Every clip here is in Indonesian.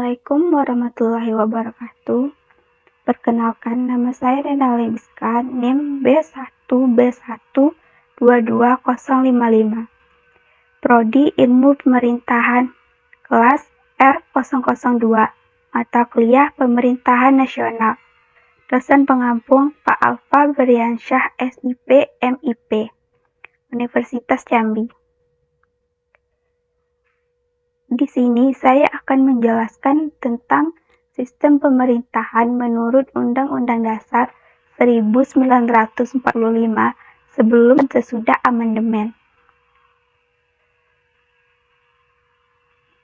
Assalamualaikum warahmatullahi wabarakatuh. Perkenalkan, nama saya Renali Miska, NIM B1B1222055. Prodi Ilmu Pemerintahan, kelas R002, mata kuliah Pemerintahan Nasional. Dosen pengampung Pak Alfa Beryansyah, SIP, MIP, Universitas Jambi. Di sini saya akan menjelaskan tentang sistem pemerintahan menurut Undang-Undang Dasar 1945 sebelum dan sesudah amandemen.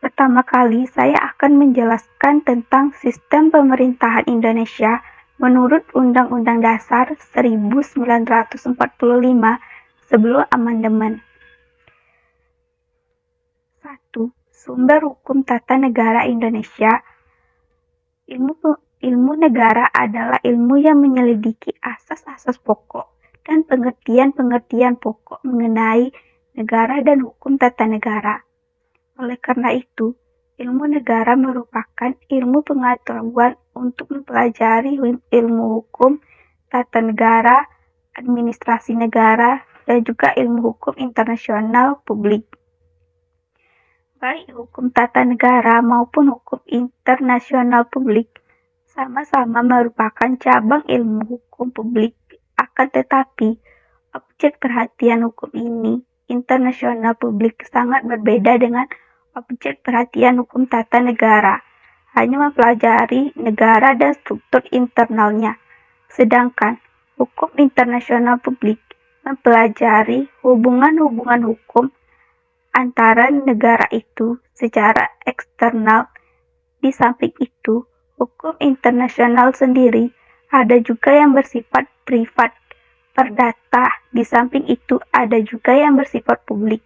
Pertama kali saya akan menjelaskan tentang sistem pemerintahan Indonesia menurut Undang-Undang Dasar 1945 sebelum amandemen. 1. Sumber hukum tata negara Indonesia. Ilmu negara adalah ilmu yang menyelidiki asas-asas pokok dan pengertian-pengertian pokok mengenai negara dan hukum tata negara. Oleh karena itu, ilmu negara merupakan ilmu pengetahuan untuk mempelajari ilmu hukum tata negara, administrasi negara, dan juga ilmu hukum internasional publik. Baik hukum tata negara maupun hukum internasional publik sama-sama merupakan cabang ilmu hukum publik, akan tetapi objek perhatian hukum ini internasional publik sangat berbeda dengan objek perhatian hukum tata negara, hanya mempelajari negara dan struktur internalnya, sedangkan hukum internasional publik mempelajari hubungan-hubungan hukum antara negara itu secara eksternal. Di samping itu, hukum internasional sendiri ada juga yang bersifat privat, perdata. Di samping itu ada juga yang bersifat publik.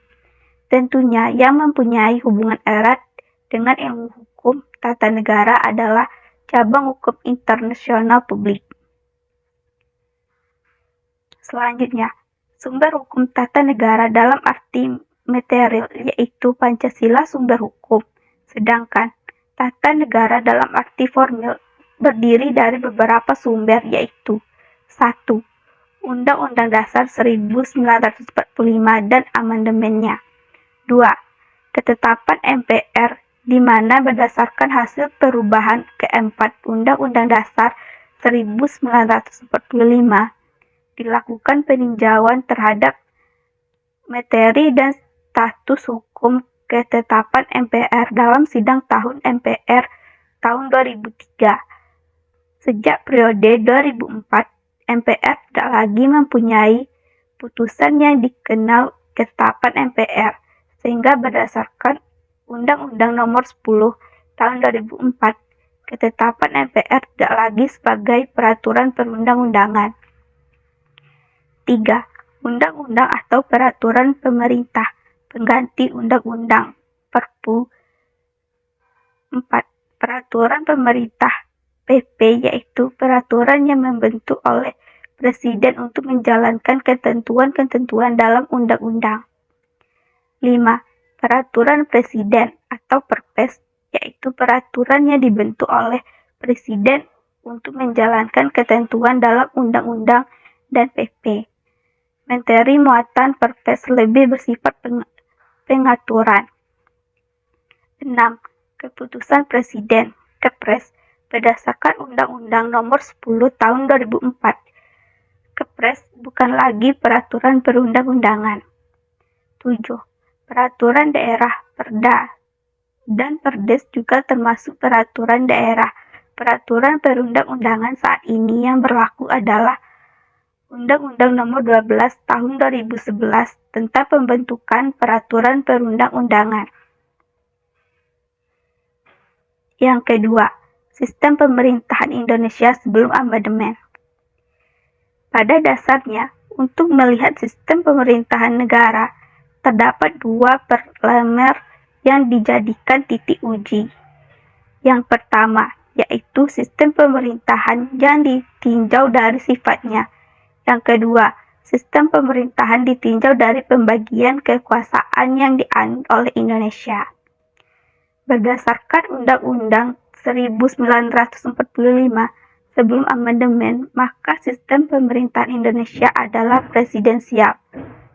Tentunya yang mempunyai hubungan erat dengan ilmu hukum tata negara adalah cabang hukum internasional publik. Selanjutnya, sumber hukum tata negara dalam arti material yaitu Pancasila sumber hukum, sedangkan tata negara dalam arti formil berdiri dari beberapa sumber yaitu 1. Undang-Undang Dasar 1945 dan amandemennya. 2. Ketetapan MPR di mana berdasarkan hasil perubahan keempat Undang-Undang Dasar 1945 dilakukan peninjauan terhadap materi dan status hukum ketetapan MPR dalam sidang tahun MPR tahun 2003. Sejak periode 2004, MPR tidak lagi mempunyai putusan yang dikenal ketetapan MPR, sehingga berdasarkan Undang-Undang Nomor 10 tahun 2004, ketetapan MPR tidak lagi sebagai peraturan perundang-undangan. 3. Undang-undang atau peraturan pemerintah pengganti undang-undang Perpu. 4. Peraturan pemerintah PP yaitu peraturan yang membentuk oleh Presiden untuk menjalankan ketentuan-ketentuan dalam undang-undang. 5. Peraturan Presiden atau Perpres yaitu peraturan yang dibentuk oleh Presiden untuk menjalankan ketentuan dalam undang-undang dan PP. Materi muatan Perpres lebih bersifat pengaturan. 6. Keputusan Presiden Kepres berdasarkan Undang-Undang Nomor 10 Tahun 2004. Kepres bukan lagi peraturan perundang-undangan. 7. Peraturan daerah Perda dan Perdes juga termasuk peraturan daerah. Peraturan perundang-undangan saat ini yang berlaku adalah Undang-Undang Nomor 12 Tahun 2011 tentang pembentukan peraturan perundang-undangan. Yang kedua, sistem pemerintahan Indonesia sebelum amandemen. Pada dasarnya, untuk melihat sistem pemerintahan negara, terdapat dua parameter yang dijadikan titik uji. Yang pertama, yaitu sistem pemerintahan yang ditinjau dari sifatnya. Yang kedua, sistem pemerintahan ditinjau dari pembagian kekuasaan yang dianut oleh Indonesia. Berdasarkan Undang-Undang 1945 sebelum amandemen, maka sistem pemerintahan Indonesia adalah presidensial.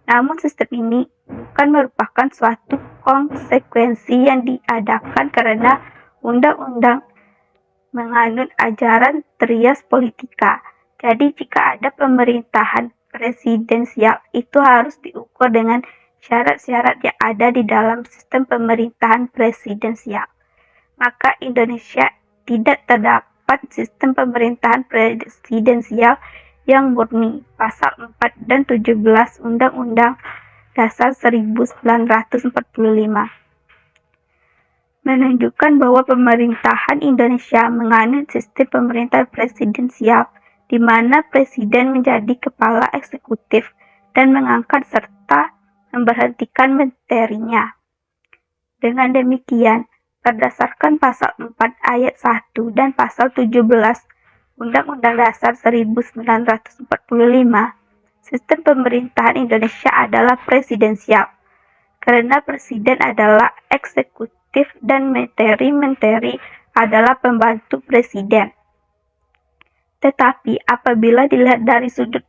Namun sistem ini bukan merupakan suatu konsekuensi yang diadakan karena undang-undang menganut ajaran trias politika. Jadi jika ada pemerintahan presidensial, itu harus diukur dengan syarat-syarat yang ada di dalam sistem pemerintahan presidensial. Maka Indonesia tidak terdapat sistem pemerintahan presidensial yang murni. Pasal 4 dan 17 Undang-Undang Dasar 1945 menunjukkan bahwa pemerintahan Indonesia menganut sistem pemerintahan presidensial, di mana presiden menjadi kepala eksekutif dan mengangkat serta memberhentikan menterinya. Dengan demikian, berdasarkan pasal 4 ayat 1 dan pasal 17 Undang-Undang Dasar 1945, sistem pemerintahan Indonesia adalah presidensial, karena presiden adalah eksekutif dan menteri-menteri adalah pembantu presiden. Tetapi apabila dilihat dari sudut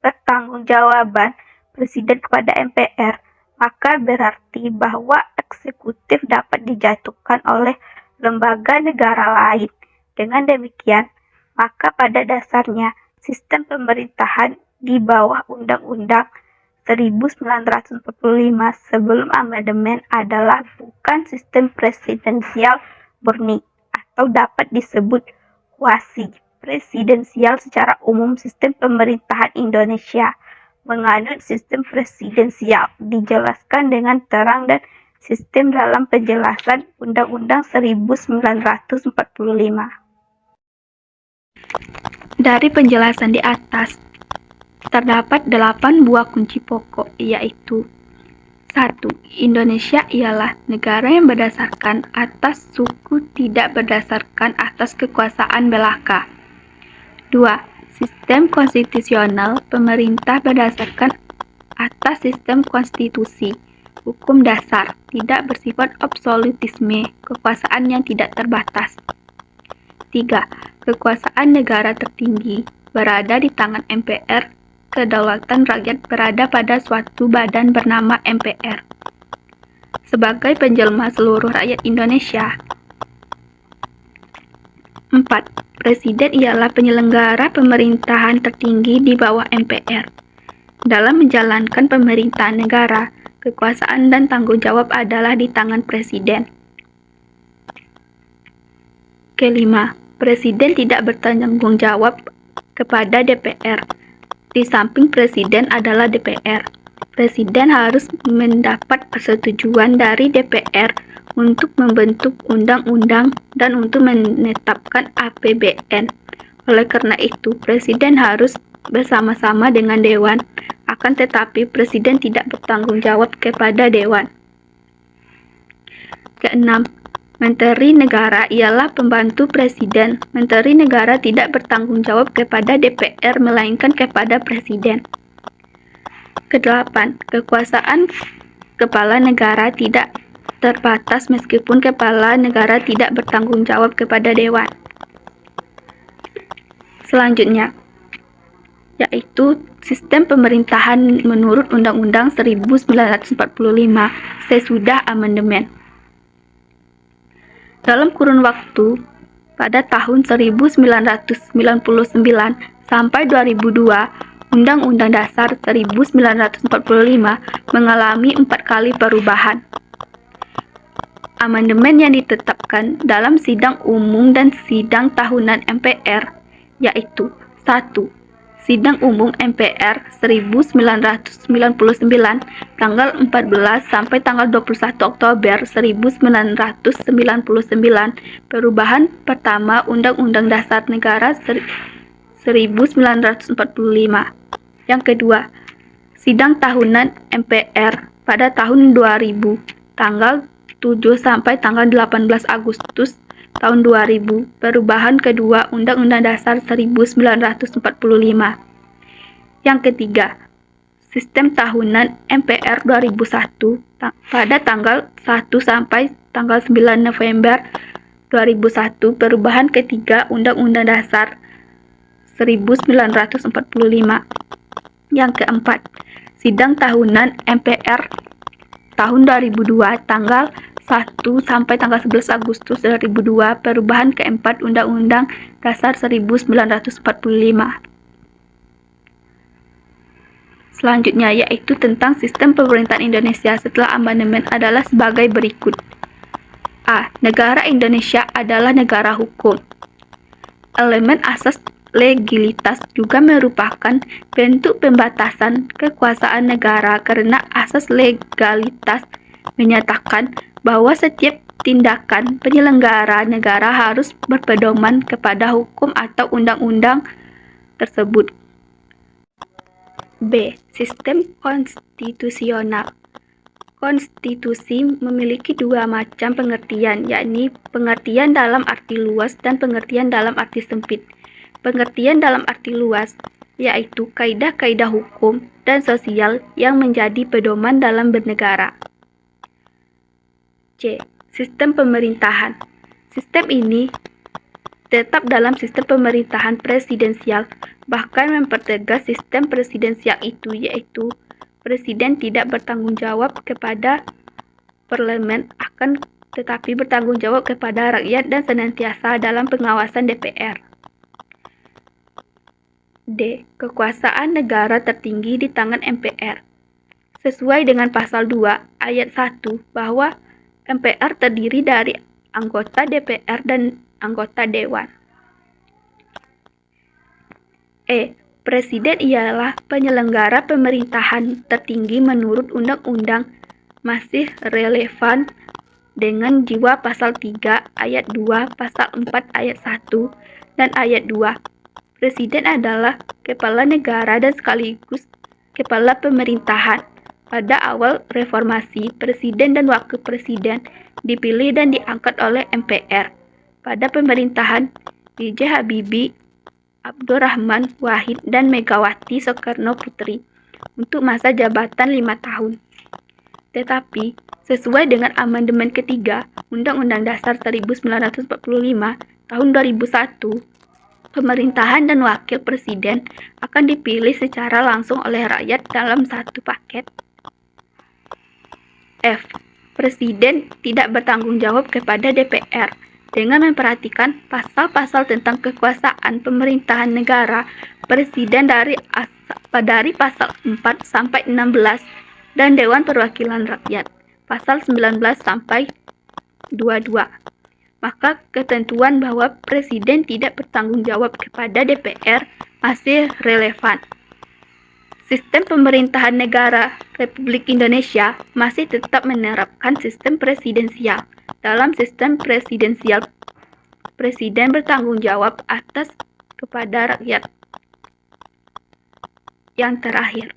pertanggungjawaban presiden kepada MPR, maka berarti bahwa eksekutif dapat dijatuhkan oleh lembaga negara lain. Dengan demikian, maka pada dasarnya sistem pemerintahan di bawah Undang-Undang 1945 sebelum amandemen adalah bukan sistem presidensial murni atau dapat disebut kuasi presidensial. Secara umum sistem pemerintahan Indonesia menganut sistem presidensial dijelaskan dengan terang dan sistem dalam penjelasan Undang-Undang 1945. Dari penjelasan di atas, terdapat 8 buah kunci pokok, yaitu 1. Indonesia ialah negara yang berdasarkan atas suku, tidak berdasarkan atas kekuasaan belaka. 2. Sistem konstitusional, pemerintah berdasarkan atas sistem konstitusi, hukum dasar, tidak bersifat absolutisme, kekuasaan yang tidak terbatas. 3. Kekuasaan negara tertinggi berada di tangan MPR, kedaulatan rakyat berada pada suatu badan bernama MPR sebagai penjelma seluruh rakyat Indonesia. 4. Presiden ialah penyelenggara pemerintahan tertinggi di bawah MPR. Dalam menjalankan pemerintahan negara, kekuasaan dan tanggung jawab adalah di tangan presiden. Kelima, presiden tidak bertanggung jawab kepada DPR. Di samping presiden adalah DPR, presiden harus mendapat persetujuan dari DPR untuk membentuk undang-undang dan untuk menetapkan APBN. Oleh karena itu, presiden harus bersama-sama dengan Dewan, akan tetapi presiden tidak bertanggung jawab kepada Dewan. Keenam, Menteri Negara ialah pembantu presiden. Menteri Negara tidak bertanggung jawab kepada DPR, melainkan kepada presiden. Kedelapan, kekuasaan kepala negara tidak terbatas meskipun kepala negara tidak bertanggung jawab kepada Dewan. Selanjutnya, yaitu sistem pemerintahan menurut Undang-Undang 1945 sesudah amandemen. Dalam kurun waktu pada tahun 1999 sampai 2002, Undang-Undang Dasar 1945 mengalami 4 kali perubahan. Amandemen yang ditetapkan dalam sidang umum dan sidang tahunan MPR, yaitu 1. Sidang Umum MPR 1999 tanggal 14 sampai tanggal 21 Oktober 1999, perubahan pertama Undang-Undang Dasar Negara 1945. Yang kedua, sidang tahunan MPR pada tahun 2000 tanggal 7 sampai tanggal 18 Agustus tahun 2000, perubahan kedua Undang-Undang Dasar 1945. Yang ketiga, sistem tahunan MPR 2001 pada tanggal 1 sampai tanggal 9 November 2001 perubahan ketiga Undang-Undang Dasar 1945. Yang keempat, sidang tahunan MPR tahun 2002 tanggal 1 sampai tanggal 11 Agustus 2002 perubahan keempat Undang-Undang Dasar 1945. Selanjutnya yaitu tentang sistem pemerintahan Indonesia setelah amandemen adalah sebagai berikut. A. Negara Indonesia adalah negara hukum. Elemen asas legalitas juga merupakan bentuk pembatasan kekuasaan negara karena asas legalitas menyatakan bahwa setiap tindakan penyelenggara negara harus berpedoman kepada hukum atau undang-undang tersebut. B. Sistem konstitusional. Konstitusi memiliki dua macam pengertian, yakni pengertian dalam arti luas dan pengertian dalam arti sempit. Pengertian dalam arti luas yaitu kaidah-kaidah hukum dan sosial yang menjadi pedoman dalam bernegara. C. Sistem pemerintahan. Sistem ini tetap dalam sistem pemerintahan presidensial, bahkan mempertegas sistem presidensial itu, yaitu presiden tidak bertanggung jawab kepada parlemen akan tetapi bertanggung jawab kepada rakyat dan senantiasa dalam pengawasan DPR. D. Kekuasaan negara tertinggi di tangan MPR. Sesuai dengan pasal 2 ayat 1 bahwa MPR terdiri dari anggota DPR dan anggota Dewan. E. Presiden ialah penyelenggara pemerintahan tertinggi menurut Undang-Undang masih relevan dengan jiwa pasal 3 ayat 2, pasal 4 ayat 1, dan ayat 2. Presiden adalah kepala negara dan sekaligus kepala pemerintahan. Pada awal reformasi, presiden dan wakil presiden dipilih dan diangkat oleh MPR. Pada pemerintahan B.J. Habibie, Abdurrahman Wahid, dan Megawati Soekarno Putri untuk masa jabatan 5 tahun. Tetapi, sesuai dengan amandemen ketiga Undang-Undang Dasar 1945 tahun 2001, pemerintahan dan wakil presiden akan dipilih secara langsung oleh rakyat dalam satu paket. F. Presiden tidak bertanggung jawab kepada DPR. Dengan memperhatikan pasal-pasal tentang kekuasaan pemerintahan negara, presiden dari pasal 4 sampai 16 dan Dewan Perwakilan Rakyat pasal 19 sampai 22. Maka ketentuan bahwa presiden tidak bertanggung jawab kepada DPR masih relevan. Sistem pemerintahan negara Republik Indonesia masih tetap menerapkan sistem presidensial. Dalam sistem presidensial, presiden bertanggung jawab atas kepada rakyat. Yang terakhir,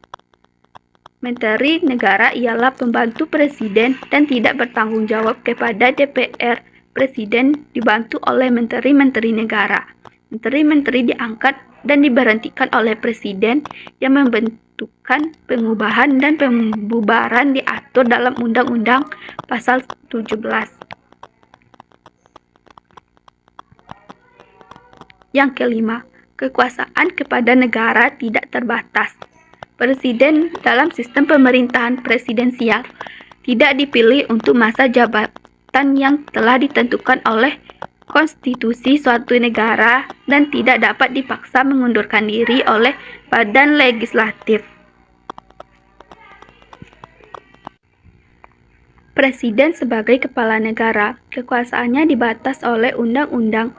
menteri negara ialah pembantu presiden dan tidak bertanggung jawab kepada DPR. Presiden dibantu oleh menteri-menteri negara. Menteri-menteri diangkat dan diberhentikan oleh presiden yang membentukkan pengubahan dan pembubaran diatur dalam Undang-Undang pasal 17. Yang kelima, kekuasaan kepada negara tidak terbatas. Presiden dalam sistem pemerintahan presidensial tidak dipilih untuk masa jabatan yang telah ditentukan oleh konstitusi suatu negara dan tidak dapat dipaksa mengundurkan diri oleh badan legislatif. Presiden sebagai kepala negara, kekuasaannya dibatas oleh undang-undang.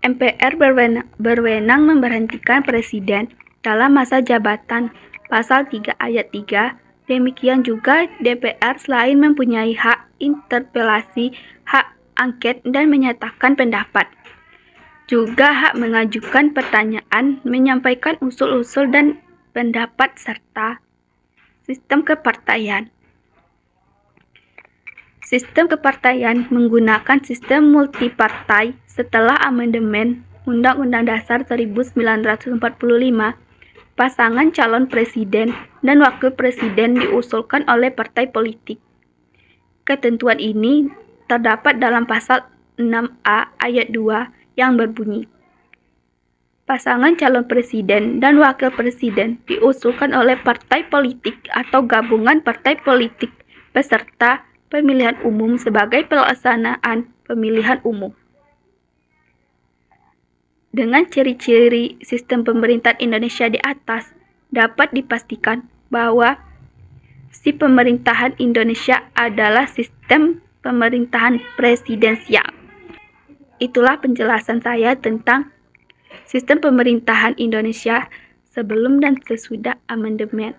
MPR berwenang memberhentikan presiden dalam masa jabatan pasal 3 ayat 3. Demikian juga DPR selain mempunyai hak interpelasi, hak angket dan menyatakan pendapat, juga hak mengajukan pertanyaan, menyampaikan usul-usul dan pendapat serta sistem kepartaian. Sistem kepartaian menggunakan sistem multipartai setelah amandemen Undang-Undang Dasar 1945. Pasangan calon presiden dan wakil presiden diusulkan oleh partai politik. Ketentuan ini terdapat dalam pasal 6A ayat 2 yang berbunyi, pasangan calon presiden dan wakil presiden diusulkan oleh partai politik atau gabungan partai politik peserta pemilihan umum sebagai pelaksanaan pemilihan umum. Dengan ciri-ciri sistem pemerintahan Indonesia di atas, dapat dipastikan bahwa si pemerintahan Indonesia adalah sistem pemerintahan presidensial. Itulah penjelasan saya tentang sistem pemerintahan Indonesia sebelum dan sesudah amandemen.